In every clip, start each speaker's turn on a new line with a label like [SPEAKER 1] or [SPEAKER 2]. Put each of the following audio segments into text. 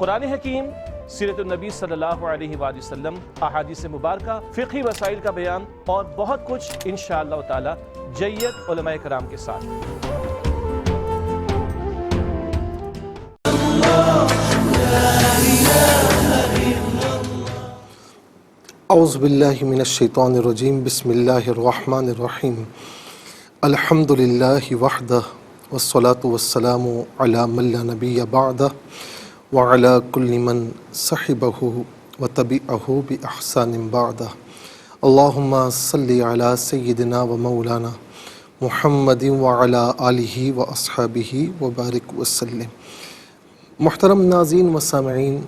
[SPEAKER 1] قرآن حکیم، سیرت النبی صلی اللہ علیہ وآلہ وسلم، احادیث مبارکہ، فقہی مسائل کا بیان اور بہت کچھ انشاءاللہ تعالی جید علماء کرام کے ساتھ۔
[SPEAKER 2] اعوذ باللہ من الشیطان الرجیم، بسم اللہ الرحمن الرحیم، الحمد للہ وحدہ والصلاة والسلام علی من لا نبی بعدہ وعلی کل من صحبہ وتبعہ بإحسان بعدہ، اللہم صلی علی سیدنا و مولانا محمد وعلی آلہ واصحابہ وبارک وسلم۔ محترم ناظرین و سامعین،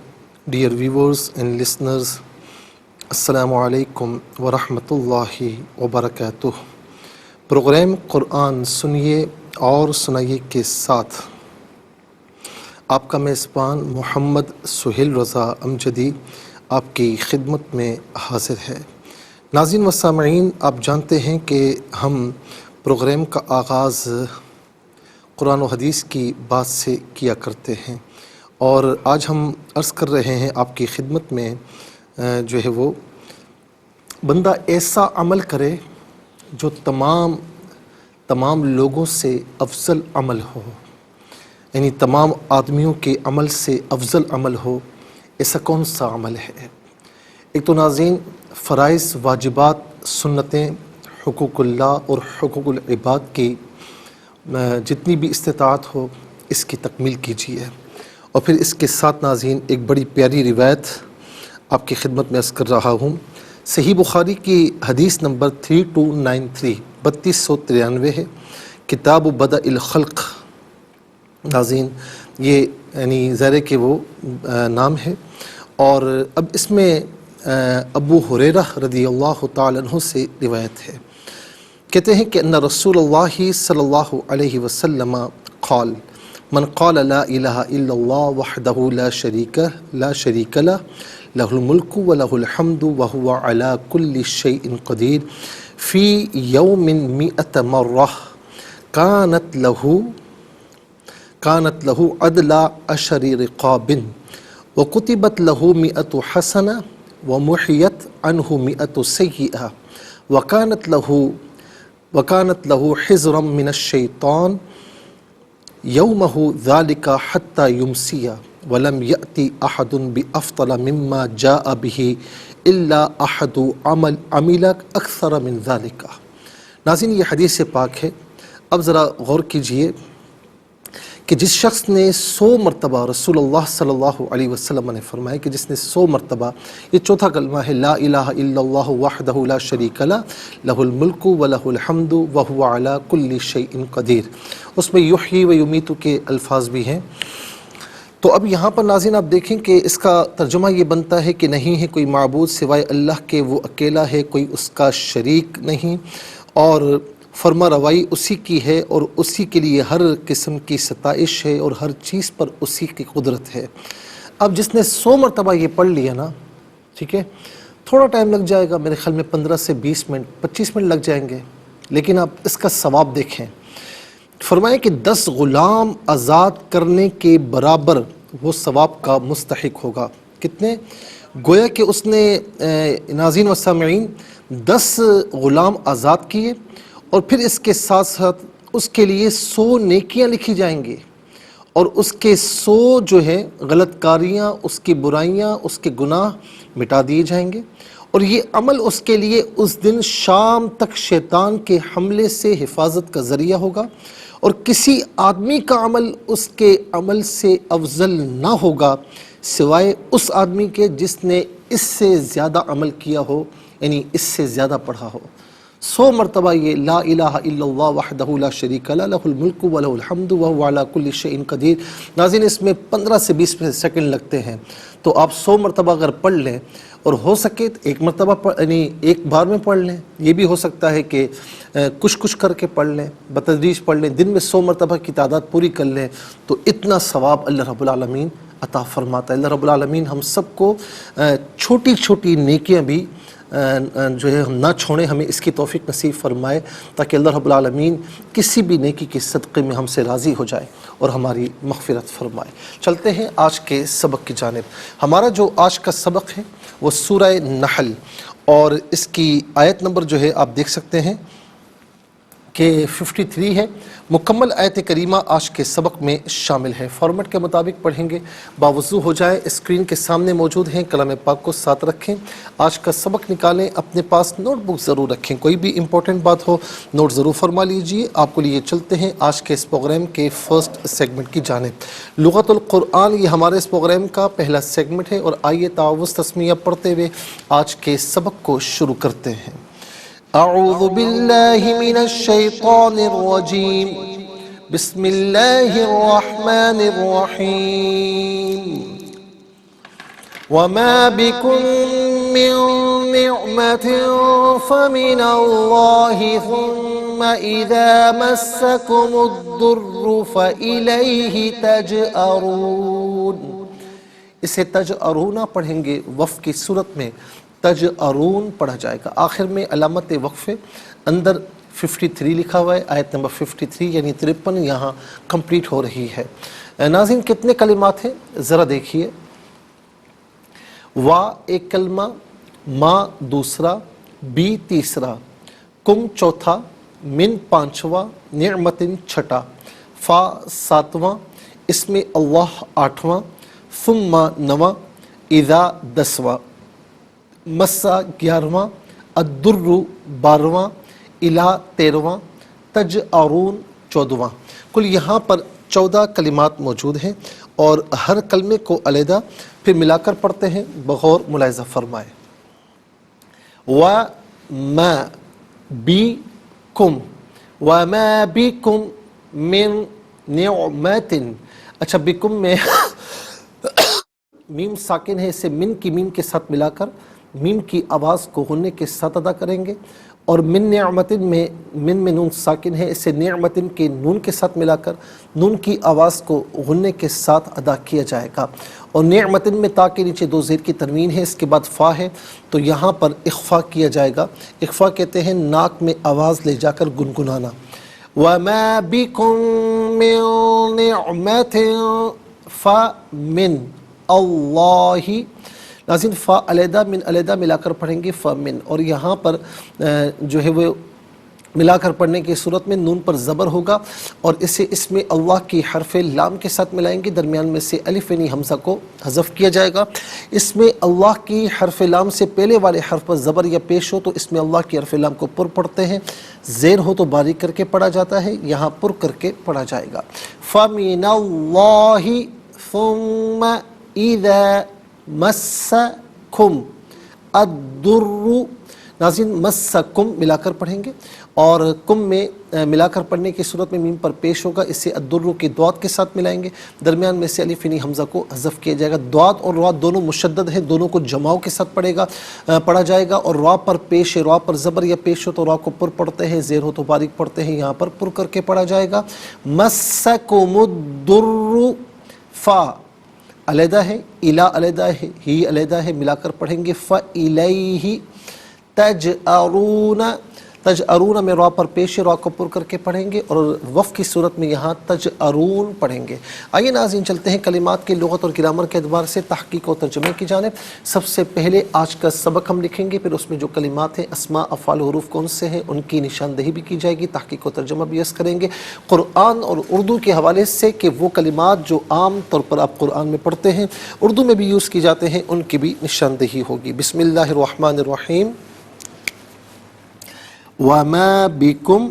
[SPEAKER 2] ڈیئر ویورز اینڈ لسنرز، السلام علیکم ورحمۃ اللہ وبرکاتہ۔ پروگرام قرآن سنیے اور سنائیے کے ساتھ آپ کا میزبان محمد سہیل رضا امجدی آپ کی خدمت میں حاضر ہے۔ ناظرین و سامعین، آپ جانتے ہیں کہ ہم پروگرام کا آغاز قرآن و حدیث کی بات سے کیا کرتے ہیں، اور آج ہم عرض کر رہے ہیں آپ کی خدمت میں جو ہے وہ بندہ ایسا عمل کرے جو تمام لوگوں سے افضل عمل ہو، یعنی تمام آدمیوں کے عمل سے افضل عمل ہو۔ ایسا کون سا عمل ہے؟ ایک تو ناظرین، فرائض، واجبات، سنتیں، حقوق اللہ اور حقوق العباد کی جتنی بھی استطاعت ہو اس کی تکمیل کیجیے، اور پھر اس کے ساتھ ناظرین ایک بڑی پیاری روایت آپ کی خدمت میں عرض کر رہا ہوں۔ صحیح بخاری کی حدیث نمبر 3293 3293 ہے، کتاب بدء الخلق۔ ناظرین، یہ یعنی ظاہر ہے کہ وہ نام ہے، اور اب اس میں ابو ہریرہ رضی اللہ تعالیٰ عنہ سے روایت ہے۔ کہتے ہیں کہ ان رسول اللہ صلی اللہ علیہ وسلم قال من قال لا الہ الا اللہ وحدہ لا شریک لہ لہ الملک ولہ الحمد وہو علی کل شیء قدیر فی یوم 100 مرہ كانت له عدل 10 رقاب وكتبت له 100 حسنة ومحيت عنه 100 سيئة وكانت له حزرا من الشيطان يومه ذلك حتى يمسي ولم يأتي أحد بأفضل مما جاء به إلا أحد عمل أكثر من ذلك۔ ناظرین، یہ حدیث پاک ہے۔ اب ذرا غور کیجئے کہ جس شخص نے 100 مرتبہ، رسول اللہ صلی اللہ علیہ وسلم نے فرمایا کہ جس نے 100 مرتبہ، یہ چوتھا کلمہ ہے، لا الہ الا اللہ وحدہ لا شریک لہ لہ الملک ولہ الحمد وہو علی کل شیء قدیر، اس میں یحیی و یمیت کے الفاظ بھی ہیں۔ تو اب یہاں پر ناظرین آپ دیکھیں کہ اس کا ترجمہ یہ بنتا ہے کہ نہیں ہے کوئی معبود سوائے اللہ کے، وہ اکیلا ہے، کوئی اس کا شریک نہیں، اور فرما روائی اسی کی ہے، اور اسی کے لیے ہر قسم کی ستائش ہے، اور ہر چیز پر اسی کی قدرت ہے۔ اب جس نے 100 مرتبہ یہ پڑھ لیا نا، ٹھیک ہے، تھوڑا ٹائم لگ جائے گا، میرے خیال میں 15 سے 20 منٹ 25 منٹ لگ جائیں گے، لیکن آپ اس کا ثواب دیکھیں۔ فرمائے کہ 10 غلام آزاد کرنے کے برابر وہ ثواب کا مستحق ہوگا۔ کتنے؟ گویا کہ اس نے ناظرین و سامعین 10 غلام آزاد کیے، اور پھر اس کے ساتھ ساتھ اس کے لیے 100 نیکیاں لکھی جائیں گی، اور اس کے 100 جو ہے غلط کاریاں، اس کی برائیاں، اس کے گناہ مٹا دیے جائیں گے، اور یہ عمل اس کے لیے اس دن شام تک شیطان کے حملے سے حفاظت کا ذریعہ ہوگا، اور کسی آدمی کا عمل اس کے عمل سے افضل نہ ہوگا سوائے اس آدمی کے جس نے اس سے زیادہ عمل کیا ہو، یعنی اس سے زیادہ پڑھا ہو۔ 100 مرتبہ یہ لا الہ الا اللہ وحدہ لا شریک لہ لہ الملک ولہ الحمد وہو علی کل شیء قدیر۔ ناظرین، اس میں 15 سے 20 سیکنڈ لگتے ہیں، تو آپ 100 مرتبہ اگر پڑھ لیں، اور ہو سکے تو ایک مرتبہ یعنی ایک بار میں پڑھ لیں، یہ بھی ہو سکتا ہے کہ کچھ کر کے پڑھ لیں، بتدریج پڑھ لیں، دن میں 100 مرتبہ کی تعداد پوری کر لیں، تو اتنا ثواب اللہ رب العالمین عطا فرماتا ہے۔ اللہ رب العالمین ہم سب کو چھوٹی چھوٹی نیکیاں بھی جو ہے ہم نہ چھوڑیں، ہمیں اس کی توفیق نصیب فرمائے تاکہ اللہ رب العالمین کسی بھی نیکی کے صدقے میں ہم سے راضی ہو جائے اور ہماری مغفرت فرمائے۔ چلتے ہیں آج کے سبق کی جانب۔ ہمارا جو آج کا سبق ہے وہ سورہ نحل، اور اس کی آیت نمبر جو ہے آپ دیکھ سکتے ہیں کہ 53 ہے۔ مکمل آیت کریمہ آج کے سبق میں شامل ہے۔ فارمیٹ کے مطابق پڑھیں گے، باوضو ہو جائے، اسکرین کے سامنے موجود ہیں، کلام پاک کو ساتھ رکھیں، آج کا سبق نکالیں، اپنے پاس نوٹ بک ضرور رکھیں، کوئی بھی امپورٹنٹ بات ہو نوٹ ضرور فرما لیجئے۔ آپ کو لیے چلتے ہیں آج کے اس پروگرام کے فرسٹ سیگمنٹ کی جانب۔ لغت القرآن یہ ہمارے اس پروگرام کا پہلا سیگمنٹ ہے، اور آئیے تعوذ تسمیہ پڑھتے ہوئے آج کے سبق کو شروع کرتے ہیں۔ اعوذ باللہ من الشیطان الرجیم، بسم اللہ الرحمن الرحیم۔ وما بكم من نعمة فمن الله ثم إذا مسكم الضر فإليه تجأرون۔ اسے تجأرون پڑھیں گے، وقف کی صورت میں تجأرون پڑھا جائے گا۔ آخر میں علامت وقفے اندر 53 لکھا ہوا ہے، آیت نمبر 53 یعنی 53 یہاں کمپلیٹ ہو رہی ہے۔ ناظرین کتنے کلمات ہیں ذرا دیکھیے۔ وا ایک کلمہ، ما دوسرا، بی تیسرا، کم چوتھا، من پانچواں، نعمتن چھٹا، فا ساتواں، اسم اللہ آٹھواں، ثم نواں، اذا دسواں، مسا 11واں، الدر 12واں، الہ 13واں، تجأرون 14واں۔ کل یہاں پر 14 کلمات موجود ہیں، اور ہر کلمے کو علیحدہ پھر ملا کر پڑھتے ہیں، بغور ملاحظہ فرمائے۔ وَمَا بِكُمْ، وَمَا بِكُمْ مِن نِعْمَةٍ۔ اچھا بکم میں میم ساکن ہے، اسے من کی میم کے ساتھ ملا کر میم کی آواز کو غنے کے ساتھ ادا کریں گے، اور من نعمتن میں من میں نون ساکن ہے، اسے نعمتن کے نون کے ساتھ ملا کر نون کی آواز کو غنے کے ساتھ ادا کیا جائے گا، اور نعمتن میں تا کے نیچے 2 زیر کی تنوین ہے، اس کے بعد فا ہے، تو یہاں پر اخفا کیا جائے گا۔ اخفا کہتے ہیں ناک میں آواز لے جا کر گنگنانا۔ وَمَا بِكُم مِّن نِعْمَةٍ فَمِنْ اللَّهِ۔ ناظرین فا علیحدہ من علیحدہ ملا کر پڑھیں گے، فمن، اور یہاں پر جو ہے وہ ملا کر پڑھنے کی صورت میں نون پر زبر ہوگا، اور اسے اسم اللہ کی حرف لام کے ساتھ ملائیں گے، درمیان میں سے الف یعنی حمزہ کو حذف کیا جائے گا۔ اسم اللہ کی حرف لام سے پہلے والے حرف پر زبر یا پیش ہو تو اسم اللہ کی حرف لام کو پر پڑھتے ہیں، زیر ہو تو باریک کر کے پڑھا جاتا ہے، یہاں پر کر کے پڑھا جائے گا۔ فَمِنَ اللَّهِ ثُمَّ إِذَا مسکم الضر۔ ناظرین مسکم ملا کر پڑھیں گے، اور کم میں ملا کر پڑھنے کی صورت میں میم پر پیش ہوگا، اسے الضر کی دوات کے ساتھ ملائیں گے، درمیان میں سے الف یعنی حمزہ کو حذف کیا جائے گا۔ دوات اور را دونوں مشدد ہیں، دونوں کو جماؤ کے ساتھ پڑھا جائے گا، اور را پر پیش ہے، را پر زبر یا پیش ہو تو را کو پر پڑھتے ہیں، زیر ہو تو باریک پڑھتے ہیں، یہاں پر پر کر کے پڑھا جائے گا۔ مسکم الضر، فا علیحدہ ہے، الہ علیحدہ ہے، ہی علیحدہ ہے، ملا کر پڑھیں گے فَإِلَيْهِ تَجْأَرُونَ۔ تجأرون میں را پر پیش را کو پر کر کے پڑھیں گے، اور وقف کی صورت میں یہاں تجأرون پڑھیں گے۔ آئیے ناظرین چلتے ہیں کلمات کے لغت اور گرامر کے اعتبار سے تحقیق و ترجمے کی جانب۔ سب سے پہلے آج کا سبق ہم لکھیں گے، پھر اس میں جو کلمات ہیں اسماء افعال حروف کون سے ہیں ان کی نشاندہی بھی کی جائے گی، تحقیق و ترجمہ بھی اس کریں گے قرآن اور اردو کے حوالے سے، کہ وہ کلمات جو عام طور پر آپ قرآن میں پڑھتے ہیں اردو میں بھی یوز کی جاتے ہیں ان کی بھی نشاندہی ہوگی۔ بسم اللہ الرحمن الرحیم۔ وَمَا بِكُم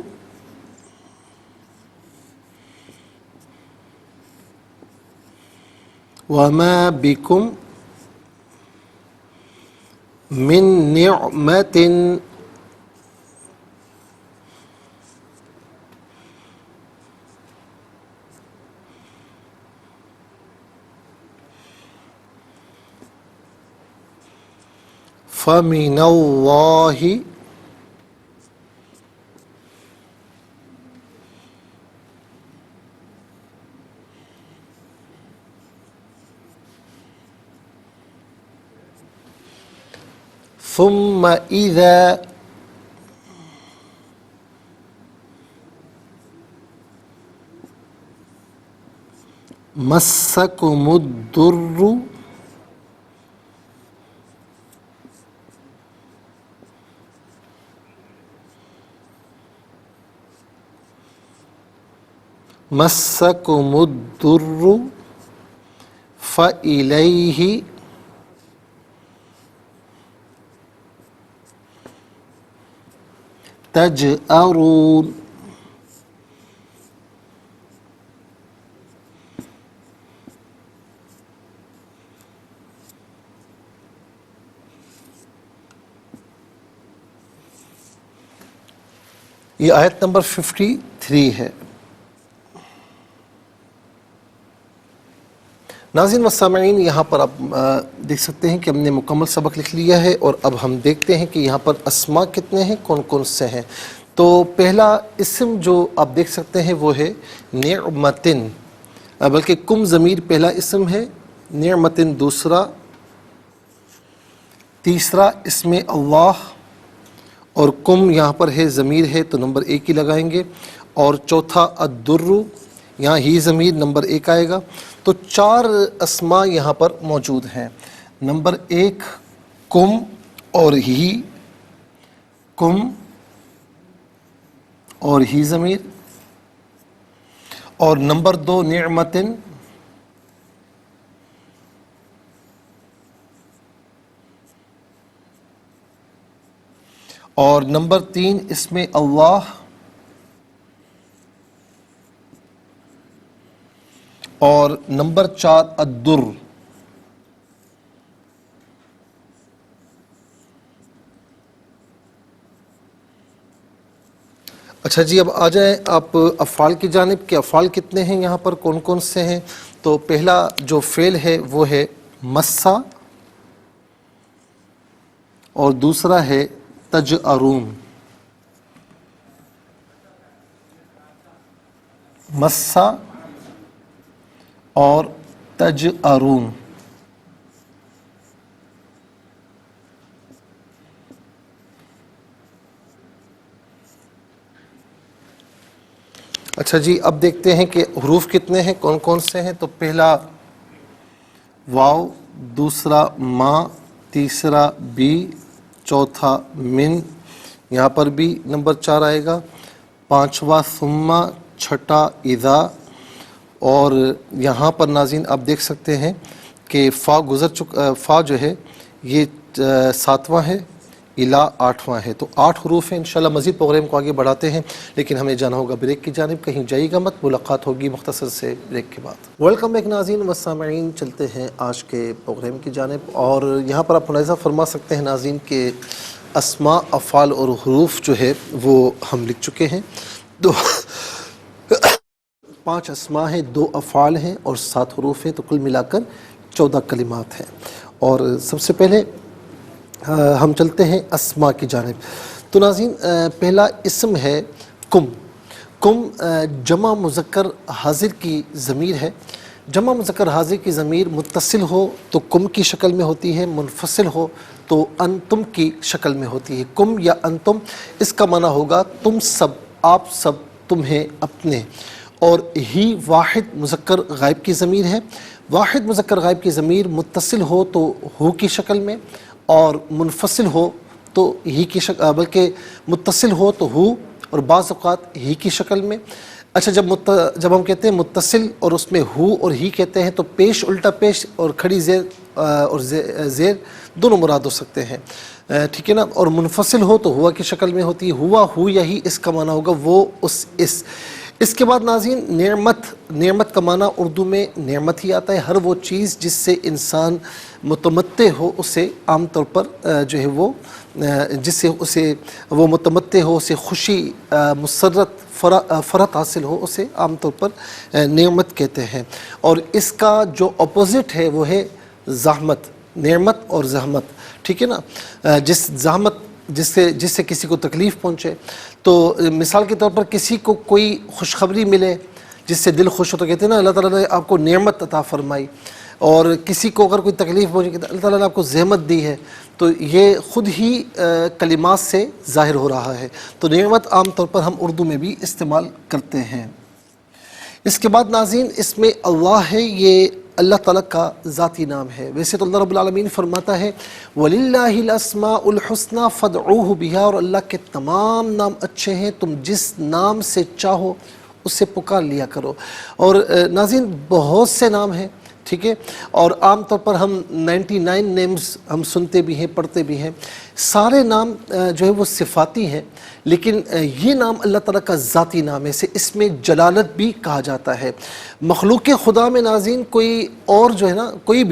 [SPEAKER 2] وَمَا بِكُم مِّن نِعْمَةٍ فَمِنَ اللَّهِ ثم إذا مسكم الضر مسكم الضر فإليه تجأرون. یہ آیت نمبر 53 ہے. ناظرین و سامعین، یہاں پر آپ دیکھ سکتے ہیں کہ ہم نے مکمل سبق لکھ لیا ہے، اور اب ہم دیکھتے ہیں کہ یہاں پر اسماء کتنے ہیں، کون کون سے ہیں. تو پہلا اسم جو آپ دیکھ سکتے ہیں وہ ہے نعمتن، بلکہ کم ضمیر پہلا اسم ہے، نعمتن دوسرا، تیسرا اسم اللہ، اور کم یہاں پر ہے ضمیر ہے تو نمبر 1 ہی لگائیں گے، اور چوتھا الدر، یہاں ہی ضمیر نمبر 1 آئے گا. تو 4 اسماء یہاں پر موجود ہیں. نمبر 1 کم اور ہی، کم اور ہی ضمیر، اور نمبر 2 نعمتن، اور نمبر 3 اسم اللہ، اور نمبر 4 الدر. اچھا جی، اب آ جائیں آپ افعال کی جانب کہ افعال کتنے ہیں یہاں پر، کون کون سے ہیں. تو پہلا جو فعل ہے وہ ہے مسا، اور دوسرا ہے تجأرون. مسا اور تجأرون. اچھا جی، اب دیکھتے ہیں کہ حروف کتنے ہیں، کون کون سے ہیں. تو پہلا واو، دوسرا ما، تیسرا بی، چوتھا من، یہاں پر بھی نمبر 4 آئے گا، پانچواں ثم، چھٹا اذا، اور یہاں پر ناظرین آپ دیکھ سکتے ہیں کہ فا گزر چکا، فا جو ہے یہ 7واں ہے، الا 8واں ہے. تو 8 حروف ہیں. انشاءاللہ مزید پروگرام کو آگے بڑھاتے ہیں، لیکن ہمیں جانا ہوگا بریک کی جانب. کہیں جائیے گا مت، ملاقات ہوگی مختصر سے بریک کے بعد. ویلکم بیک ناظرین و سامعین، چلتے ہیں آج کے پروگرام کی جانب. اور یہاں پر آپ ملاحظہ فرما سکتے ہیں ناظرین کہ اسماء، افعال اور حروف جو ہے وہ ہم لکھ چکے ہیں. تو 5 اسماء ہیں، 2 افعال ہیں اور 7 حروف ہیں، تو کل ملا کر 14 کلمات ہیں. اور سب سے پہلے ہم چلتے ہیں اسماء کی جانب. تو ناظرین پہلا اسم ہے کم. کم جمع مذکر حاضر کی ضمیر ہے. جمع مذکر حاضر کی ضمیر متصل ہو تو کم کی شکل میں ہوتی ہے، منفصل ہو تو انتم کی شکل میں ہوتی ہے. کم یا انتم، اس کا معنی ہوگا تم سب، آپ سب، تمہیں، اپنے. اور ہی واحد مذکر غائب کی ضمیر ہے. واحد مذکر غائب کی ضمیر متصل ہو تو ہو کی شکل میں، اور منفصل ہو تو ہی کی شکل، بلکہ متصل ہو تو ہو اور بعض اوقات ہی کی شکل میں. اچھا، جب ہم کہتے ہیں متصل اور اس میں ہو اور ہی کہتے ہیں تو پیش، الٹا پیش اور کھڑی زیر اور زیر دونوں مراد ہو سکتے ہیں، ٹھیک ہے نا. اور منفصل ہو تو ہوا کی شکل میں ہوتی ہے. ہوا، ہو یا ہی، اس کا معنی ہوگا وہ، اس. اس کے بعد ناظرین نعمت. نعمت کا معنی اردو میں نعمت ہی آتا ہے. ہر وہ چیز جس سے انسان متمتع ہو اسے عام طور پر جو ہے وہ، جس سے اسے وہ متمتع ہو، اسے خوشی، مسرت، فرحت حاصل ہو، اسے عام طور پر نعمت کہتے ہیں. اور اس کا جو اپوزٹ ہے وہ ہے زحمت. نعمت اور زحمت، ٹھیک ہے نا. جس زحمت جس سے کسی کو تکلیف پہنچے، تو مثال کے طور پر کسی کو کوئی خوشخبری ملے جس سے دل خوش ہو تو کہتے ہیں نا اللہ تعالیٰ نے آپ کو نعمت عطا فرمائی. اور کسی کو اگر کوئی تکلیف پہنچے کہ اللہ تعالیٰ نے آپ کو زحمت دی ہے، تو یہ خود ہی کلمات سے ظاہر ہو رہا ہے۔ تو نعمت عام طور پر ہم اردو میں بھی استعمال کرتے ہیں۔ اس کے بعد ناظرین اس میں اللہ ہے، یہ اللہ تعالیٰ کا ذاتی نام ہے۔ ویسے تو اللہ رب العالمین فرماتا ہے وَلِلَّهِ الْأَسْمَاءُ الْحُسْنَى فَادْعُوهُ بِهَا، اور اللہ کے تمام نام اچھے ہیں، تم جس نام سے چاہو اسے پکار لیا کرو۔ اور ناظرین بہت سے نام ہیں، ٹھیک ہے، اور عام طور پر ہم 99 نیمز ہم سنتے بھی ہیں، پڑھتے بھی ہیں۔ سارے نام جو ہے وہ صفاتی ہیں، لیکن یہ نام اللہ تعالیٰ کا ذاتی نام ہے، اسے اس میں جلالت بھی کہا جاتا ہے۔ مخلوق خدا میں ناظرین کوئی اور جو ہے نا، کوئی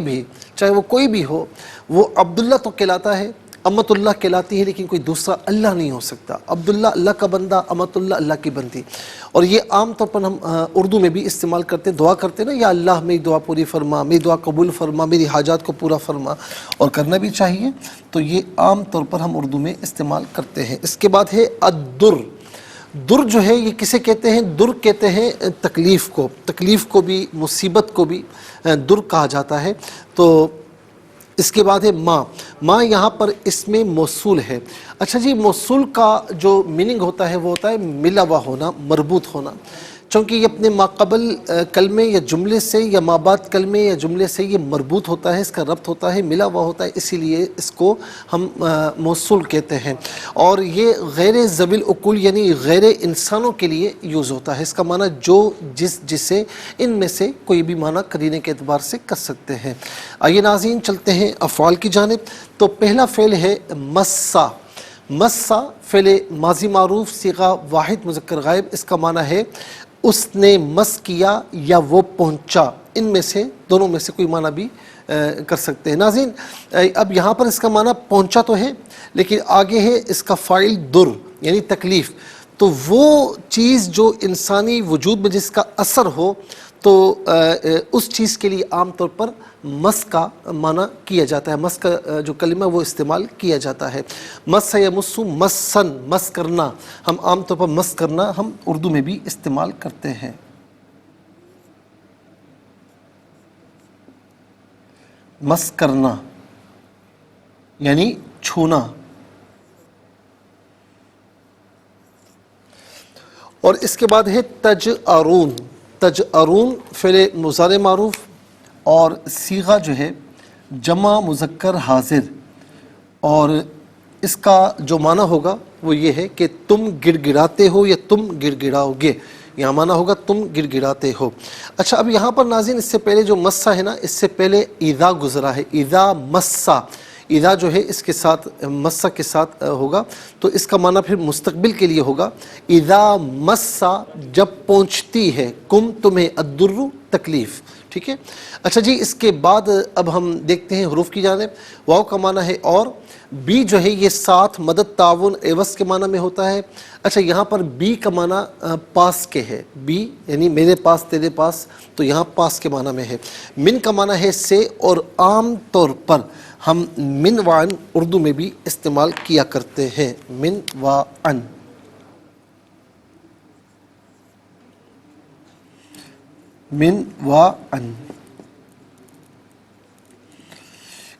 [SPEAKER 2] بھی چاہے وہ کوئی بھی ہو، وہ عبداللہ تو کہلاتا ہے، امت اللہ کہلاتی ہے، لیکن کوئی دوسرا اللہ نہیں ہو سکتا۔ عبداللہ اللہ کا بندہ، امت اللہ اللہ کی بندی۔ اور یہ عام طور پر ہم اردو میں بھی استعمال کرتے ہیں، دعا کرتے ہیں نا، یا اللہ میری دعا پوری فرما، میری دعا قبول فرما، میری حاجات کو پورا فرما، اور کرنا بھی چاہیے۔ تو یہ عام طور پر ہم اردو میں استعمال کرتے ہیں۔ اس کے بعد ہے الدر۔ در جو ہے یہ کسے کہتے ہیں؟ در کہتے ہیں تکلیف کو بھی، مصیبت کو بھی در کہا جاتا ہے۔ تو اس کے بعد ہے ماں یہاں پر اس میں موصول ہے۔ اچھا جی، موصول کا جو میننگ ہوتا ہے وہ ہوتا ہے ملا ہوا ہونا، مربوط ہونا، چونکہ یہ اپنے ماقبل کلمے یا جملے سے یا مابعد کلمے یا جملے سے یہ مربوط ہوتا ہے، اس کا ربط ہوتا ہے، ملا ہوا ہوتا ہے، اسی لیے اس کو ہم موصول کہتے ہیں۔ اور یہ غیر ذوی العقول یعنی غیر انسانوں کے لیے یوز ہوتا ہے۔ اس کا معنی جو جسے ان میں سے کوئی بھی معنی قرینے کے اعتبار سے کر سکتے ہیں۔ آئیے ناظرین چلتے ہیں افعال کی جانب۔ تو پہلا فعل ہے مسا۔ مسا فعل ماضی معروف صیغہ واحد مذکر غائب، اس کا معنی ہے اس نے مس کیا یا وہ پہنچا، ان میں سے دونوں میں سے کوئی معنی بھی کر سکتے ہیں۔ ناظرین اب یہاں پر اس کا معنی پہنچا تو ہے، لیکن آگے ہے اس کا فاعل در یعنی تکلیف۔ تو وہ چیز جو انسانی وجود میں جس کا اثر ہو، تو اس چیز کے لیے عام طور پر مس کا معنی کیا جاتا ہے، مس کا جو کلمہ وہ استعمال کیا جاتا ہے۔ مس یا مسو، مسن مس کرنا، ہم عام طور پر مس کرنا ہم اردو میں بھی استعمال کرتے ہیں۔ مس کرنا یعنی چھونا۔ اور اس کے بعد ہے تجأرون۔ تجأرون فعل مضارع معروف اور صیغہ جو ہے جمع مذکر حاضر، اور اس کا جو معنی ہوگا وہ یہ ہے کہ تم گڑ گڑاتے ہو یا تم گڑ گڑاؤ گے، یہاں معنی ہوگا تم گڑ گڑاتے ہو۔ اچھا اب یہاں پر ناظرین اس سے پہلے جو مسا ہے نا، اس سے پہلے اذا گزرا ہے، اذا مسا، اذا جو ہے اس کے ساتھ مسا کے ساتھ ہوگا، تو اس کا معنی پھر مستقبل کے لیے ہوگا اذا مسا، جب پہنچتی ہے، کم تمہیں، الدر تکلیف، ٹھیک ہے۔ اچھا جی، اس کے بعد اب ہم دیکھتے ہیں حروف کی جانب۔ واو کا معنی ہے اور، بی جو ہے یہ ساتھ، مدد، تعاون، عوض کے معنی میں ہوتا ہے۔ اچھا یہاں پر بی کا معنی پاس کے ہے، بی یعنی میرے پاس، تیرے پاس، تو یہاں پاس کے معنی میں ہے۔ من کا معنی ہے سے، اور عام طور پر ہم من وعن اردو میں بھی استعمال کیا کرتے ہیں، من وعن۔ من وعن۔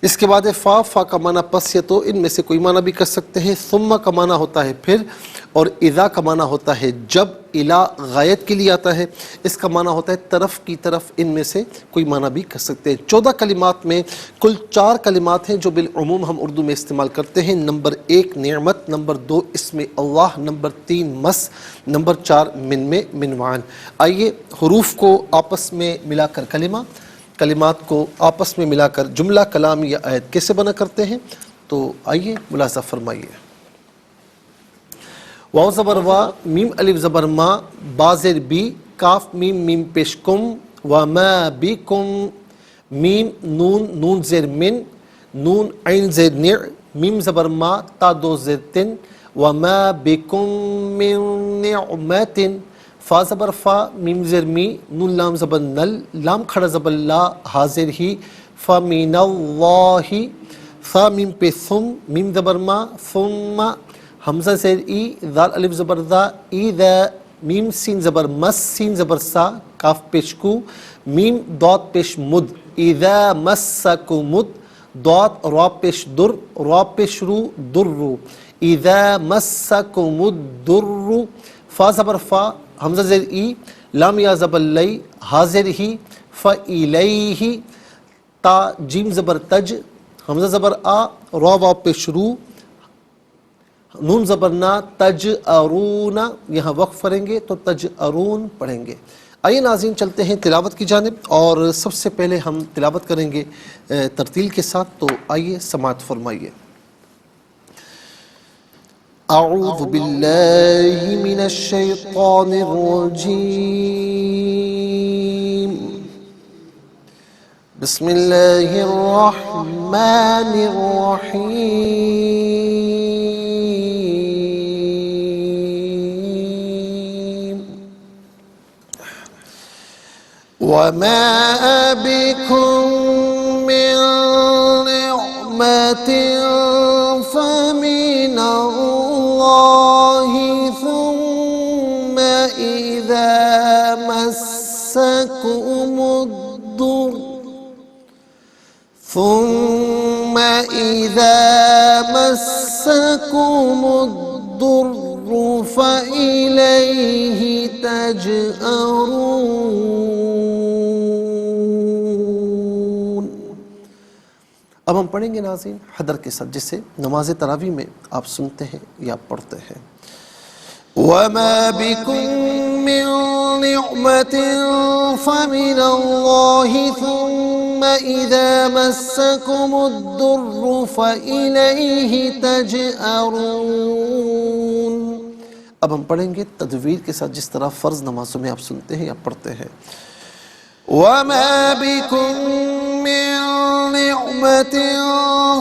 [SPEAKER 2] اس کے بعد فا، فا کا معنی پس یا تو، ان میں سے کوئی معنی بھی کر سکتے ہیں۔ ثم کا معنی ہوتا ہے پھر، اور اذا کا معنی ہوتا ہے جب، الا غایت کے لیے آتا ہے، اس کا معنی ہوتا ہے طرف کی طرف، ان میں سے کوئی معنی بھی کر سکتے ہیں۔ 14 کلمات میں کل 4 کلمات ہیں جو بالعموم ہم اردو میں استعمال کرتے ہیں۔ نمبر 1 نعمت، نمبر 2 اسم اللہ، نمبر 3 مس، نمبر 4 من میں منوعان۔ آئیے حروف کو آپس میں ملا کر کلمات کو آپس میں ملا کر جملہ، کلام یا آیت کیسے بنا کرتے ہیں، تو آئیے ملاحظہ فرمائیے۔ واو زبر وا، میم الف زبر ما، با زیر بی، کاف میم میم پیش کم، وما بکم، میم نون نون زیر من، نون عین زیر نع، میم زبر ما، تا دو زیر تن، وما بکم من نعمت، فا زبر فا، میم زیر می، نون لام زبر نل، لام کھڑا زبر لا، حاضر ہی، فا من اللہ، ثا میم پہ ثم، میم زبر ما، ثم، حمزہ زیر ای، ذال الف زبر ذا، ای ذا، میم سین زبر مس، سین زبر سا، کاف پیش کو، میم ضاد پیش مد، اذا مسکمد، ضاد را پیش در، را پیش رو، در، اذا مسکم الضر، فا زبر فا، حمزہ زیر ای، لام یا زبر لی، حاضر ہی، فَإِلَيْهِ، تا جیم زبر تج، حمزہ زبر آ، را واو پیش رو، نون زبر نا، تجأرون، یہاں وقف کریں گے تو تجأرون پڑھیں گے۔ آئیے ناظرین چلتے ہیں تلاوت کی جانب، اور سب سے پہلے ہم تلاوت کریں گے ترتیل کے ساتھ، تو آئیے سماعت فرمائیے۔ اعوذ باللہ من الشیطان الرجیم، بسم اللہ الرحمن الرحیم، وما بكم من نعمة فمن الله ثم إذا مسكم الضر فإليه تجأرون۔ اب ہم پڑھیں گے ناظرین حدر کے ساتھ، جسے نماز تراویح میں آپ سنتے ہیں یا پڑھتے ہیں۔ وَمَا بِكُم مِّن نِّعْمَةٍ فَمِنَ اللَّهِ ثُمَّ إِذَا مَسَّكُمُ الضُّرُّ فَإِلَيْهِ تَجْأَرُونَ۔ اب ہم پڑھیں گے تدویر کے ساتھ، جس طرح فرض نمازوں میں آپ سنتے ہیں یا پڑھتے ہیں۔ وَمَا بِكُم مِّن نِّعْمَةٍ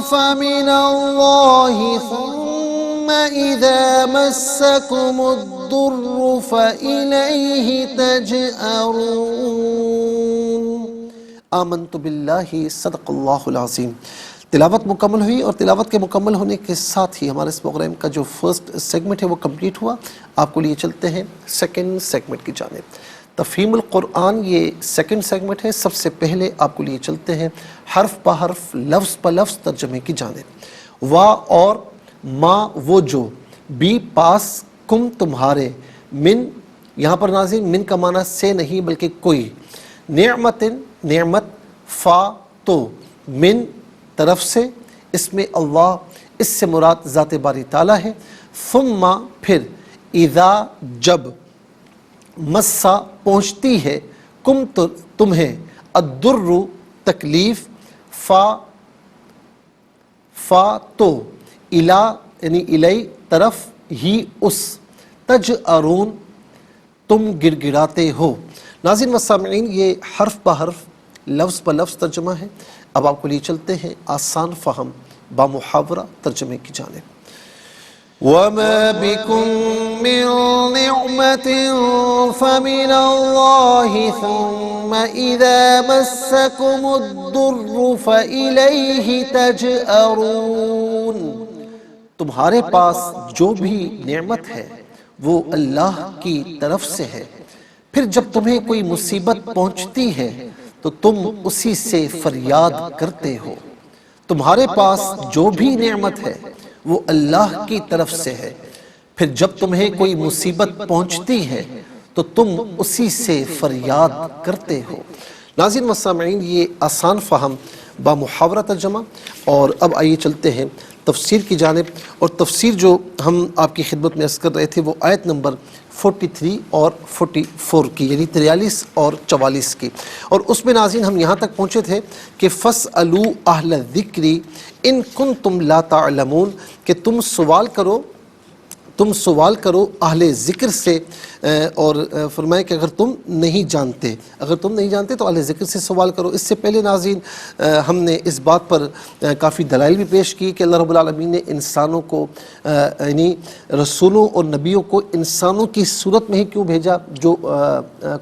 [SPEAKER 2] فَمِنَ اللَّهِ ثُمَّ إِذَا مَسَّكُمُ الضُّرُّ فَإِلَيْهِ تَجْأَرُونَ۔ آمنت باللہ، صدق اللہ العظیم۔ تلاوت مکمل ہوئی، اور تلاوت کے مکمل ہونے کے ساتھ ہی ہمارے اس پروگرام کا جو فرسٹ سیگمنٹ ہے وہ کمپلیٹ ہوا۔ آپ کو لیے چلتے ہیں سیکنڈ سیگمنٹ کی جانب۔ تفہیم القرآن یہ سیکنڈ سیگمنٹ ہے۔ سب سے پہلے آپ کو لیے چلتے ہیں حرف پہ حرف، لفظ پہ لفظ ترجمے کی جانب۔ وا اور ما وہ جو، بی پاس، کم تمہارے، من یہاں پر ناظرین من کا معنی سے نہیں بلکہ کوئی، نعمت نعمت، فا تو، من طرف سے، اس میں اللہ، اس سے مراد ذات باری تعالیٰ ہے، ثم پھر، اذا جب، مسا پہنچتی ہے، کم تمہیں، الدر تکلیف، فا تو، الا یعنی الی طرف، ہی اس، تجأرون تم گڑ گڑاتے ہو۔ ناظرین و سامعین، یہ حرف بہ حرف، لفظ بہ لفظ ترجمہ ہے۔ اب آپ کو لیے چلتے ہیں آسان فہم با محاورہ ترجمے کی جانب۔ وَمَا بِكُم مِّن نِّعْمَةٍ فَمِنَ اللَّهِ ثُمَّ إِذَا مَسَّكُمُ الضُّرُّ فَإِلَيْهِ تَجْأَرُونَ۔ تمہارے پاس جو بھی نعمت ہے وہ اللہ کی طرف سے ہے، پھر جب تمہیں کوئی مصیبت پہنچتی ہے تو تم اسی سے فریاد کرتے ہو۔ تمہارے پاس جو بھی نعمت ہے وہ اللہ کی طرف سے ہے، پھر جب تمہیں کوئی مصیبت پہنچتی ہے تو تم اسی سے فریاد کرتے ہو۔ ناظرین و سامعین، یہ آسان فہم با محاورہ ترجمہ۔ اور اب آئیے چلتے ہیں تفسیر کی جانب، اور تفسیر جو ہم آپ کی خدمت میں عرض کر رہے تھے وہ آیت نمبر 43 اور 44 کی، یعنی 43 اور 44 کی، اور اس میں ناظرین ہم یہاں تک پہنچے تھے کہ فَاسْأَلُوا أَهْلَ الذِّكْرِ إِن كُنتُمْ لَا تَعْلَمُونَ، کہ تم سوال کرو اہل ذکر سے، اور فرمائے کہ اگر تم نہیں جانتے تو اہل ذکر سے سوال کرو۔ اس سے پہلے ناظرین ہم نے اس بات پر کافی دلائل بھی پیش کی کہ اللہ رب العالمین نے انسانوں کو، یعنی رسولوں اور نبیوں کو انسانوں کی صورت میں ہی کیوں بھیجا۔ جو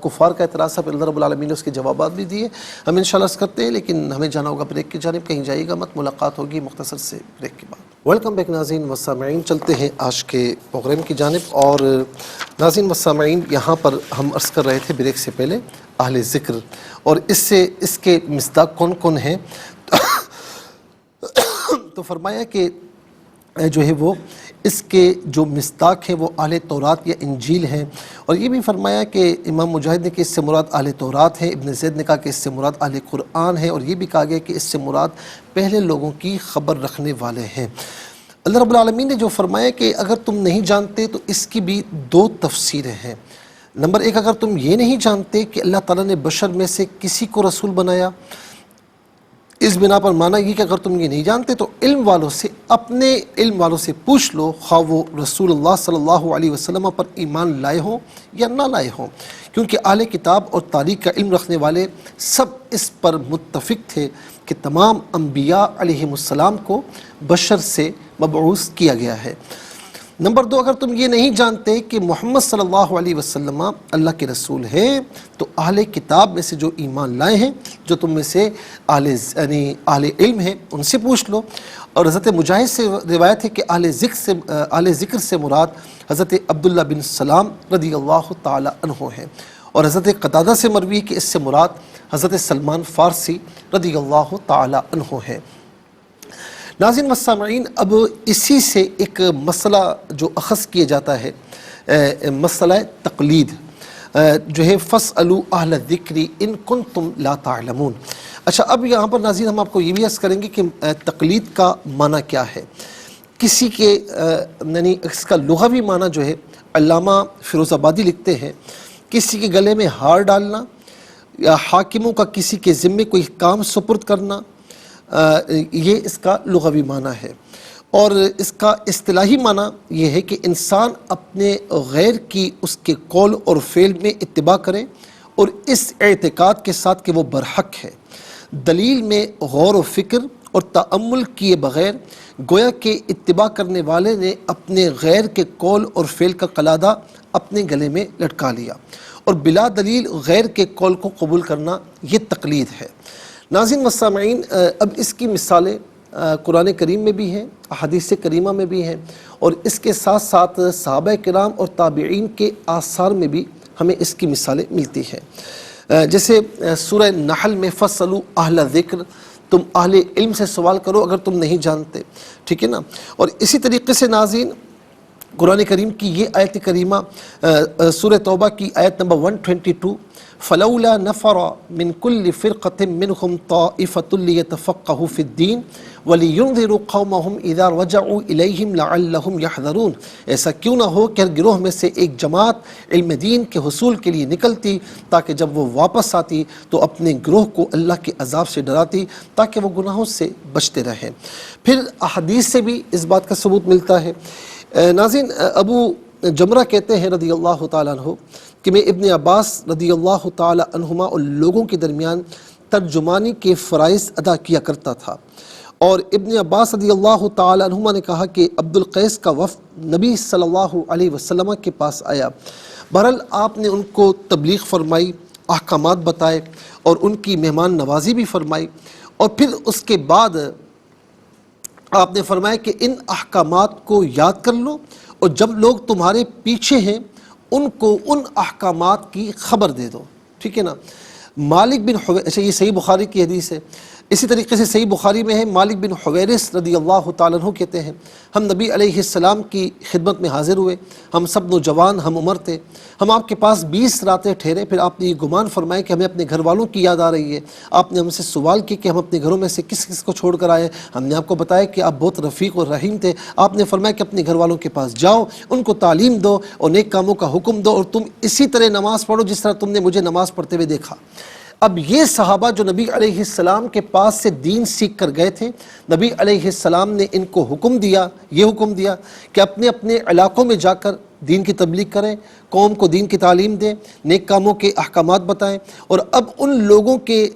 [SPEAKER 2] کفار کا اعتراض تھا، پھر اللہ رب العالمین نے اس کے جوابات بھی دیے۔ ہم انشاءاللہ اس کرتے ہیں، لیکن ہمیں جانا ہوگا بریک کی جانب، کہیں جائیے گا مت، ملاقات ہوگی مختصر سے بریک کے بعد۔ ویلکم بیک ناظرین و سامعین، چلتے ہیں آج کے پروگرام کی جانب. اور ناظرین و سامعین، یہاں پر ہم عرض کر رہے تھے بریک سے پہلے اہل ذکر اور اس کے مصداق کون کون ہیں. تو فرمایا کہ جو ہے وہ اس کے جو مصداق ہیں وہ اہل تورات یا انجیل ہیں. اور یہ بھی فرمایا کہ امام مجاہد نے کہ اس سے مراد اہل تورات ہے، ابن زید نے کہا کہ اس سے مراد اہل قرآن ہے، اور یہ بھی کہا گیا کہ اس سے مراد پہلے لوگوں کی خبر رکھنے والے ہیں. اللہ رب العالمین نے جو فرمایا کہ اگر تم نہیں جانتے تو اس کی بھی دو تفسیریں ہیں. نمبر ایک، اگر تم یہ نہیں جانتے کہ اللہ تعالیٰ نے بشر میں سے کسی کو رسول بنایا، اس بنا پر مانا یہ کہ اگر تم یہ نہیں جانتے تو علم والوں سے، اپنے علم والوں سے پوچھ لو، خواہ وہ رسول اللہ صلی اللہ علیہ وسلم پر ایمان لائے ہوں یا نہ لائے ہوں، کیونکہ اہل کتاب اور تاریخ کا علم رکھنے والے سب اس پر متفق تھے کہ تمام انبیاء علیہم السلام کو بشر سے مبعوث کیا گیا ہے. نمبر دو، اگر تم یہ نہیں جانتے کہ محمد صلی اللہ علیہ وسلم اللہ کے رسول ہیں تو اہل کتاب میں سے جو ایمان لائے ہیں، جو تم میں سے اہل علم ہیں، ان سے پوچھ لو. اور حضرت مجاہد سے روایت ہے کہ اہل ذکر سے مراد حضرت عبداللہ بن سلام رضی اللہ تعالی عنہ ہیں. اور حضرت قتادہ سے مروی کہ اس سے مراد حضرت سلمان فارسی رضی اللہ تعالی عنہ ہیں. ناظرین و سامعین، اب اسی سے ایک مسئلہ جو اخذ کیا جاتا ہے، مسئلہ تقلید جو ہے، فَاسْأَلُوا أَهْلَ الذِّكْرِ إِن كُنتُمْ لَا تَعْلَمُونَ. اچھا، اب یہاں پر ناظرین ہم آپ کو یہ بھی عرض کریں گے کہ تقلید کا معنی کیا ہے. کسی کے یعنی اس کا لغوی معنی جو ہے، علامہ فیروز آبادی لکھتے ہیں، کسی کے گلے میں ہار ڈالنا یا حاکموں کا کسی کے ذمے کوئی کام سپرد کرنا، یہ اس کا لغوی معنی ہے. اور اس کا اصطلاحی معنی یہ ہے کہ انسان اپنے غیر کی اس کے قول اور فعل میں اتباع کرے، اور اس اعتقاد کے ساتھ کہ وہ برحق ہے، دلیل میں غور و فکر اور تأمل کیے بغیر، گویا کہ اتباع کرنے والے نے اپنے غیر کے قول اور فعل کا قلادہ اپنے گلے میں لٹکا لیا، اور بلا دلیل غیر کے قول کو قبول کرنا یہ تقلید ہے. ناظرین و سامعین، اب اس کی مثالیں قرآن کریم میں بھی ہیں، احادیث کریمہ میں بھی ہیں، اور اس کے ساتھ ساتھ صحابہ کرام اور تابعین کے آثار میں بھی ہمیں اس کی مثالیں ملتی ہیں. جیسے سورہ نحل میں فَاسْأَلُوا أَهْلَ الذِّكْرِ، تم اہل علم سے سوال کرو اگر تم نہیں جانتے، ٹھیک ہے نا. اور اسی طریقے سے ناظرین قرآن کریم کی یہ آیت کریمہ سورہ توبہ کی آیت نمبر 122، فَلَوْلَا نَفَرَ مِن كُلِّ فِرْقَةٍ مِّنْهُمْ طَائِفَةٌ لِيَتَفَقَّهُوا فِي الدِّينِ وَلِيُنذِرُوا قَوْمَهُمْ إِذَا رَجَعُوا إِلَيْهِمْ لَعَلَّهُمْ يَحْذَرُونَ. ایسا کیوں نہ ہو کہ ہر گروہ میں سے ایک جماعت علم دین کے حصول کے لیے نکلتی، تاکہ جب وہ واپس آتی تو اپنے گروہ کو اللہ کے عذاب سے ڈراتی، تاکہ وہ گناہوں سے بچتے رہیں. پھر احادیث سے بھی اس بات کا ثبوت ملتا ہے. ناظرین، ابو جمرہ کہتے ہیں رضی اللہ تعالیٰ عنہ کہ میں ابن عباس رضی اللہ تعالیٰ عنہما اور لوگوں کے درمیان ترجمانی کے فرائض ادا کیا کرتا تھا. اور ابن عباس رضی اللہ تعالیٰ عنہما نے کہا کہ عبد القیس کا وفد نبی صلی اللہ علیہ وسلم کے پاس آیا. بہرحال آپ نے ان کو تبلیغ فرمائی، احکامات بتائے، اور ان کی مہمان نوازی بھی فرمائی. اور پھر اس کے بعد آپ نے فرمایا کہ ان احکامات کو یاد کر لو، اور جب لوگ تمہارے پیچھے ہیں ان کو ان احکامات کی خبر دے دو، ٹھیک ہے نا. مالک بن اچھا، یہ صحیح بخاری کی حدیث ہے. اسی طریقے سے صحیح بخاری میں ہے، مالک بن حویرث رضی اللہ تعالیٰ عنہ کہتے ہیں ہم نبی علیہ السلام کی خدمت میں حاضر ہوئے، ہم سب نوجوان ہم عمر تھے، ہم آپ کے پاس 20 راتیں ٹھہرے. پھر آپ نے یہ گمان فرمایا کہ ہمیں اپنے گھر والوں کی یاد آ رہی ہے. آپ نے ہم سے سوال کی کہ ہم اپنے گھروں میں سے کس کس کو چھوڑ کر آئے. ہم نے آپ کو بتایا کہ آپ بہت رفیق اور رحیم تھے. آپ نے فرمایا کہ اپنے گھر والوں کے پاس جاؤ، ان کو تعلیم دو اور نیک کاموں کا حکم دو، اور تم اسی طرح نماز پڑھو جس طرح تم نے مجھے نماز پڑھتے ہوئے دیکھا. اب یہ صحابہ جو نبی علیہ السلام کے پاس سے دین سیکھ کر گئے تھے، نبی علیہ السلام نے ان کو حکم دیا، یہ حکم دیا کہ اپنے اپنے علاقوں میں جا کر دین کی تبلیغ کریں، قوم کو دین کی تعلیم دیں، نیک کاموں کے احکامات بتائیں، اور اب ان لوگوں کے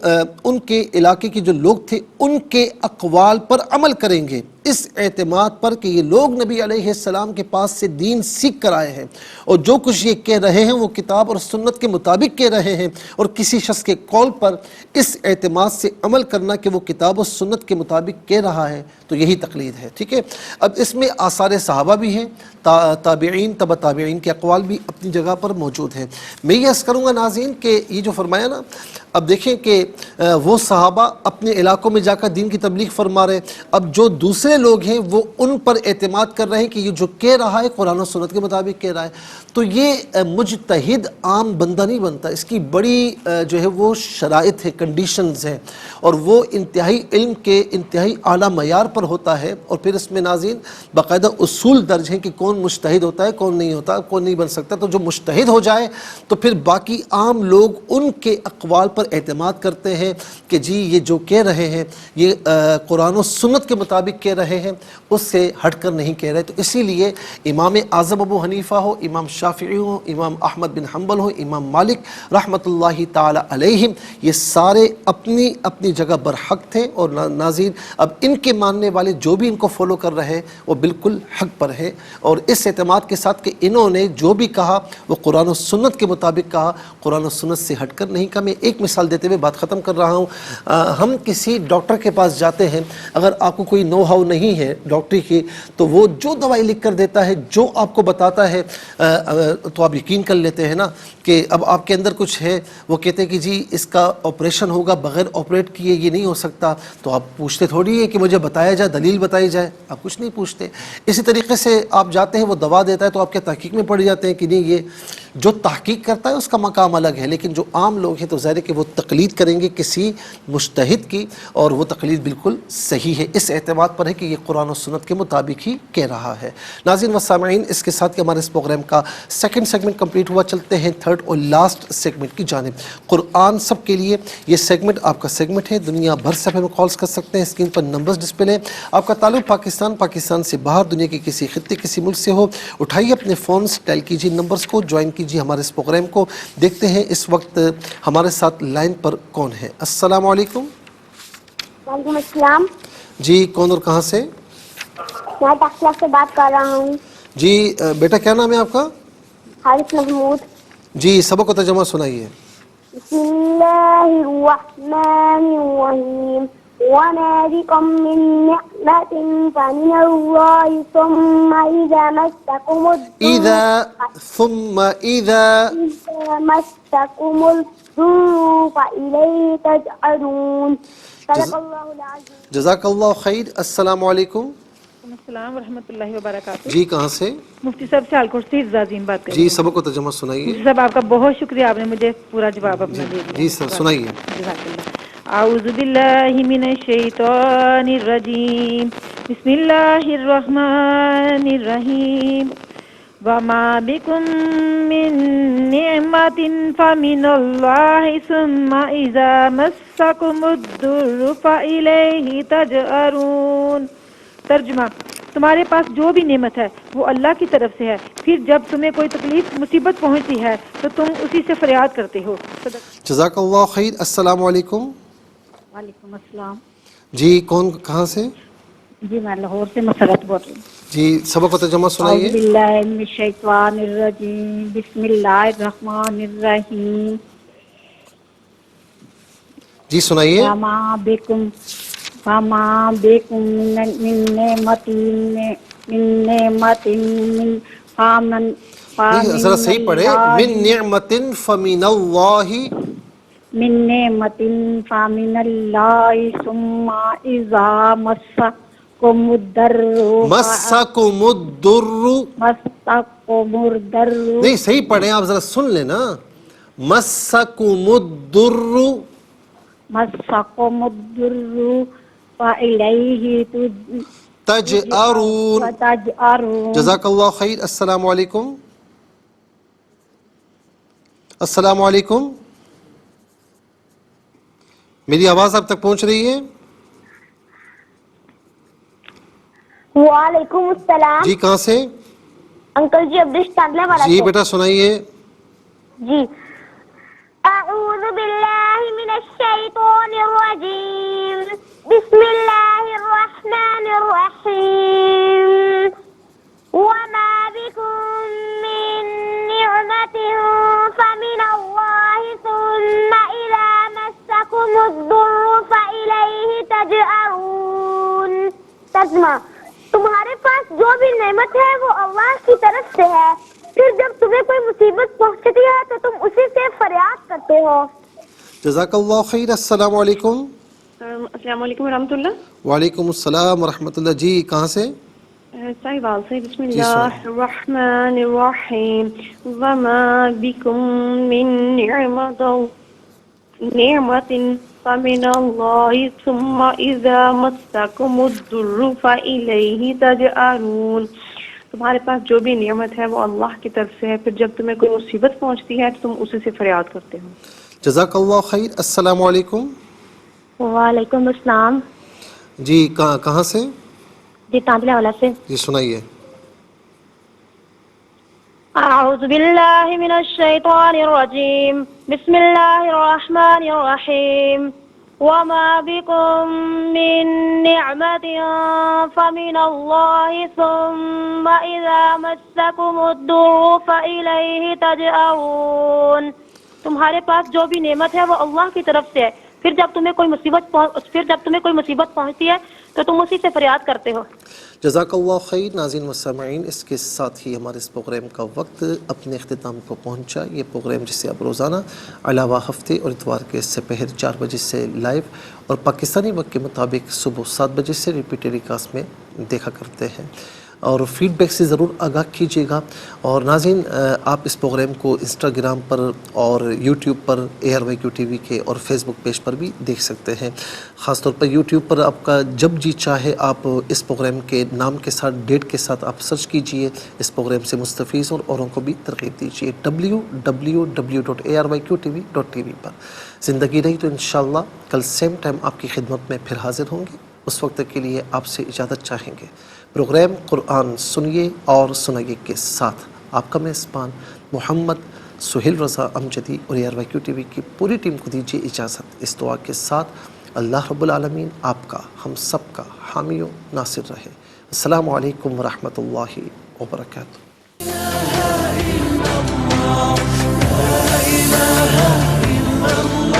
[SPEAKER 2] ان کے علاقے کے جو لوگ تھے ان کے اقوال پر عمل کریں گے، اس اعتماد پر کہ یہ لوگ نبی علیہ السلام کے پاس سے دین سیکھ کر آئے ہیں، اور جو کچھ یہ کہہ رہے ہیں وہ کتاب اور سنت کے مطابق کہہ رہے ہیں، اور کسی شخص کے قول پر اس اعتماد سے عمل کرنا کہ وہ کتاب و سنت کے مطابق کہہ رہا ہے، تو یہی تقلید ہے، ٹھیک ہے۔ اب اس میں آثار صحابہ بھی ہیں، تابعین، تبع تابعین کے اقوال بھی اپنی جگہ پر موجود ہیں۔ میں یہ عرض کروں گا ناظرین کہ یہ جو فرمایا نا، اب دیکھیں کہ وہ صحابہ اپنے علاقوں میں جا کر دین کی تبلیغ فرما رہے، اب جو دوسرے لوگ ہیں وہ ان پر اعتماد کر رہے ہیں کہ یہ جو کہہ رہا ہے قرآن و سنت کے مطابق کہہ رہا ہے، تو یہ مجتہد عام بندہ نہیں بنتا، اس کی بڑی جو ہے وہ شرائط ہے، کنڈیشنز ہیں، اور وہ انتہائی علم کے انتہائی اعلیٰ معیار پر ہوتا ہے، اور پھر اس میں ناظرین باقاعدہ اصول درج ہیں کہ کون مجتہد ہوتا ہے، کون نہیں ہوتا، کون نہیں بن سکتا۔ تو جو مجتہد ہو جائے تو پھر باقی عام لوگ ان کے اقوال پر اعتماد کرتے ہیں کہ جی یہ جو کہہ رہے ہیں یہ قرآن و سنت کے مطابق کہہ رہے ہیں، اس سے ہٹ کر نہیں کہہ رہے۔ تو اسی لیے امام اعظم ابو حنیفہ ہو، امام شافعی ہو، امام احمد بن حنبل ہو، امام مالک رحمۃ اللہ تعالی علیہم، یہ سارے اپنی اپنی جگہ برحق تھے، اور ناظرین اب ان کے ماننے والے جو بھی ان کو فالو کر رہے ہیں وہ بالکل حق پر ہے، اور اس اعتماد کے ساتھ کہ انہوں نے جو بھی کہا وہ قرآن و سنت کے مطابق کہا، قرآن و سنت سے ہٹ کر نہیں کہا۔ میں ایک مثال دیتے ہوئے بات ختم کر رہا ہوں۔ ہم کسی ڈاکٹر کے پاس جاتے ہیں، اگر آپ کو کوئی نو ہاؤ نہیں ہے ڈاکٹری کی، تو وہ جو دوائی لکھ کر دیتا ہے، جو آپ کو بتاتا ہے، تو آپ یقین کر لیتے ہیں نا کہ اب آپ کے اندر کچھ ہے، وہ کہتے ہیں کہ جی اس کا آپریشن ہوگا، بغیر آپریٹ کیے یہ نہیں ہو سکتا، تو آپ پوچھتے تھوڑی ہے کہ مجھے بتایا جائے، دلیل بتائی جائے، آپ کچھ نہیں پوچھتے۔ اسی طریقے سے آپ جاتے ہیں، وہ دوا دیتا ہے تو آپ کے تحقیق میں پڑ جاتے ہیں کہ نہیں، یہ جو تحقیق کرتا ہے اس کا مقام الگ ہے، لیکن جو عام لوگ ہیں تو ظاہر ہے کہ وہ تقلید کریں گے کسی مجتہد کی، اور وہ تقلید بالکل صحیح ہے، اس اعتماد پر ہے کہ یہ قرآن و سنت کے مطابق ہی کہہ رہا ہے۔ ناظرین و سامعین، اس کے ساتھ کہ ہمارے اس پروگرام کا سیکنڈ سیگمنٹ کمپلیٹ ہوا، چلتے ہیں تھرڈ اور لاسٹ سیگمنٹ کی جانب۔ قرآن سب کے لیے یہ سیگمنٹ آپ کا سیگمنٹ ہے، دنیا بھر سے ہمیں کالز کر سکتے ہیں، اسکرین پر نمبرز ڈسپلے ہیں۔ آپ کا تعلق پاکستان سے باہر، دنیا کے کسی خطے کسی ملک سے ہو، اٹھائیے اپنے فونز، ڈائل کیجیے نمبرز کو، جوائن کیجیے ہمارے اس پروگرام کو۔ دیکھتے ہیں اس وقت ہمارے ساتھ لائن پر کون ہے۔ السلام علیکم۔
[SPEAKER 3] وعلیکم السلام۔
[SPEAKER 2] جی کون اور کہاں سے؟
[SPEAKER 3] میں ٹکلا سے بات کر رہا ہوں۔
[SPEAKER 2] جی بیٹا کیا نام ہے آپ کا؟
[SPEAKER 3] حارث محمود۔
[SPEAKER 2] جی سبق و ترجمہ سنائیے۔
[SPEAKER 3] بسم اللہ الرحمن الرحیم۔ وما بكم من نعمة فمن الله ثم إذا مسكم الضر فإليه تجأرون۔ صدق اللہ العظیم۔
[SPEAKER 2] جزاک اللہ خیر۔ السلام علیکم۔
[SPEAKER 4] السلام ورحمۃ اللہ وبرکاتہ۔
[SPEAKER 2] جی کہاں سے؟
[SPEAKER 4] مفتی صاحب سے الکرسی عزازین بات کر رہی
[SPEAKER 2] جی
[SPEAKER 4] ہوں۔
[SPEAKER 2] سبق و ترجمہ سنائیے۔
[SPEAKER 4] مفتی صاحب آپ کا بہت شکریہ، آپ نے مجھے پورا جواب اپنا دے دیا۔
[SPEAKER 2] جی سر سنائیے۔
[SPEAKER 4] جزاک اللہ۔ اعوذ باللہ من الشیطان الرجیم، بسم اللہ الرحمن الرحیم۔ وما بكم من نعمة فمن الله ثم إذا مسكم الضر فإليه تجأرون۔ ترجمہ، تمہارے پاس جو بھی نعمت ہے وہ اللہ کی طرف سے ہے، پھر جب تمہیں کوئی تکلیف مصیبت پہنچتی ہے تو تم اسی سے فریاد کرتے ہو۔
[SPEAKER 2] جزاک اللہ خیر۔ السلام علیکم۔
[SPEAKER 5] وعلیکم السلام۔
[SPEAKER 2] جی کون کہاں سے؟
[SPEAKER 5] جی میں لاہور سے مسرت بول رہی ہوں۔
[SPEAKER 2] جی سبق و ترجمہ
[SPEAKER 5] اعوذ
[SPEAKER 2] سنائیے۔
[SPEAKER 5] باللہ من الشیطان الرجیم، بسم اللہ الرحمن الرحیم۔
[SPEAKER 2] جی سنائیے۔
[SPEAKER 5] وما بکم من نعمت فمن
[SPEAKER 2] ذرا صحیح پڑھے، من نعمت فمن اللہ،
[SPEAKER 5] من نعمت فمن اللہ ثم اذا مسکم الضر
[SPEAKER 2] نہیں صحیح پڑھیں آپ، ذرا سن لینا۔ مسکم الضر فإلیہ تجأرون۔ جزاک اللہ خیر۔ السلام علیکم۔ السلام علیکم، میری آواز آپ تک پہنچ رہی ہے؟
[SPEAKER 3] وعلیکم السلام۔
[SPEAKER 2] جی کہاں سے؟
[SPEAKER 3] انکل جی عبدالش تانڈلے والا
[SPEAKER 2] جی بیٹا سنائیے.
[SPEAKER 3] جی اعوذ باللہ من الشیطان الرجیم بسم اللہ الرحمن الرحیم وما بكم من نعمة فمن الله ثم إذا مسكم الضر فإليه تجأرون. ترجمہ: تمہارے پاس جو بھی نعمت ہے وہ اللہ کی طرف سے ہے، پھر جب تمہیں کوئی مصیبت پہنچتی ہے تو تم اسی سے فریاد کرتے ہو.
[SPEAKER 2] جزاک اللہ خیر. السلام علیکم.
[SPEAKER 6] السلام علیکم ورحمۃ اللہ.
[SPEAKER 2] وعلیکم السلام ورحمۃ اللہ. جی کہاں سے؟
[SPEAKER 6] صاحبال سے. بسم اللہ الرحمن الرحیم وما بکم من نعمت فمن اللہ ثم اذا مسکم الضر فإلیہ تجأرون. تمہارے پاس جو بھی نعمت ہے وہ اللہ کی طرف سے ہے، پھر جب تمہیں کوئی مصیبت پہنچتی ہے تو تم اسی سے فریاد کرتے ہو.
[SPEAKER 2] جزاک اللہ خیر. السلام علیکم.
[SPEAKER 3] وعلیکم السلام.
[SPEAKER 2] جی کہاں سے؟
[SPEAKER 3] جی تانڈلے والا سے.
[SPEAKER 2] جی سنائیے.
[SPEAKER 3] اعوذ باللہ من الشیطان الرجیم بسم اللہ الرحمن الرحیم وما بكم من نعمة فمن الله ثم إذا مسكم الضر فإليه تجأرون. تمہارے پاس جو بھی نعمت ہے وہ اللہ کی طرف سے ہے، پھر جب تمہیں کوئی مصیبت پہنچتی ہے تو تم اسی سے فریاد کرتے ہو.
[SPEAKER 2] جزاک اللہ خیر. ناظرین و سامعین، اس کے ساتھ ہی ہمارے اس پروگرام کا وقت اپنے اختتام کو پہنچا. یہ پروگرام جسے آپ روزانہ علاوہ ہفتے اور اتوار کے سپہر 4 بجے سے لائیو اور پاکستانی وقت کے مطابق صبح 7 بجے سے ریپیٹ ٹیلی کاسٹ میں دیکھا کرتے ہیں، اور فیڈ بیک سے ضرور آگاہ کیجیے گا. اور ناظرین آپ اس پروگرام کو انسٹاگرام پر اور یوٹیوب پر ARYQ TV کے اور فیس بک پیج پر بھی دیکھ سکتے ہیں. خاص طور پر یوٹیوب پر آپ کا جب جی چاہے آپ اس پروگرام کے نام کے ساتھ ڈیٹ کے ساتھ آپ سرچ کیجئے، اس پروگرام سے مستفیض اور اوروں کو بھی ترغیب دیجیے www.arYQTV.tv پر. زندگی رہی تو انشاءاللہ کل سیم ٹائم آپ کی خدمت میں پھر حاضر ہوں گے. اس وقت کے لیے آپ سے اجازت چاہیں گے. پروگرام قرآن سنیے اور سنائیے کے ساتھ آپ کا میزبان محمد سہیل رضا امجدی اور ARYQ TV کی پوری ٹیم کو دیجیے اجازت اس دعا کے ساتھ: اللہ رب العالمین آپ کا ہم سب کا حامی و ناصر رہے. السلام علیکم ورحمۃ اللہ وبرکاتہ.